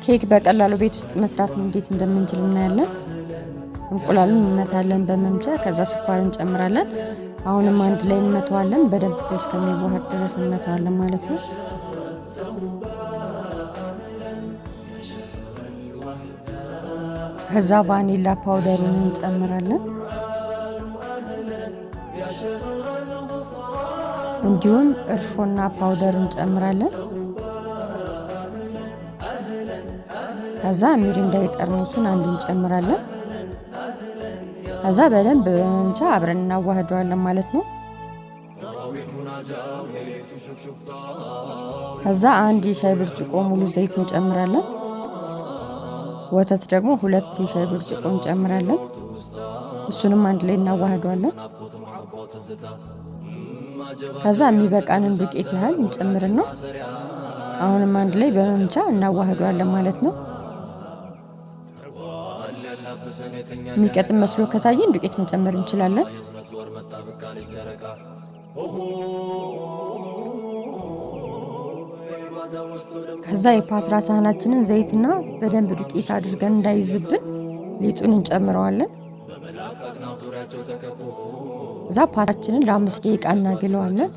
ኬክ በቀላሉ ቤት ውስጥ መስራት እንዴት እንደምንችል እናያለን። እንቁላሉን እንመታለን በመምቻ ከዛ ስኳር እንጨምራለን። አሁንም አንድ ላይ እንመተዋለን በደንብ እስከሚዋሃድ ድረስ እንመተዋለን ማለት ነው። ከዛ ቫኒላ ፓውደሩን እንጨምራለን። እንዲሁም እርሾና ፓውደር እንጨምራለን። ከዛ ሚሪንዳ የጠርሙሱን አንድ እንጨምራለን። ከዛ በደንብ በመምቻ አብረን እናዋህደዋለን ማለት ነው። ከዛ አንድ የሻይ ብርጭቆ ሙሉ ዘይት እንጨምራለን። ወተት ደግሞ 2 የሻይ ብርጭቆ እንጨምራለን። እሱንም አንድ ላይ እናዋህደዋለን። ከዛ የሚበቃንን ዱቄት ያህል እንጨምርና አሁንም አንድ ላይ በመምቻ እናዋህደዋለን ማለት ነው። የሚቀጥን መስሎ ከታየን ዱቄት መጨመር እንችላለን። ከዛ የፓትራ ሳህናችንን ዘይትና በደንብ ዱቄት አድርገን እንዳይዝብን ሊጡን እንጨምረዋለን። ከዛ ፓትራችንን ለ5 ደቂቃ እናግለዋለን።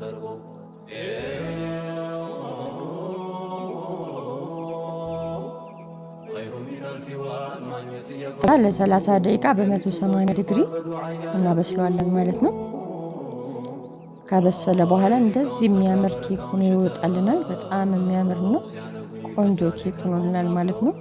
ለ30 ደቂቃ በ180 ዲግሪ እናበስለዋለን ማለት ነው። ከበሰለ በኋላ እንደዚህ የሚያምር ኬክ ሆኖ ይወጣልናል። በጣም የሚያምር ነው። ቆንጆ ኬክ ሆኖልናል ማለት ነው።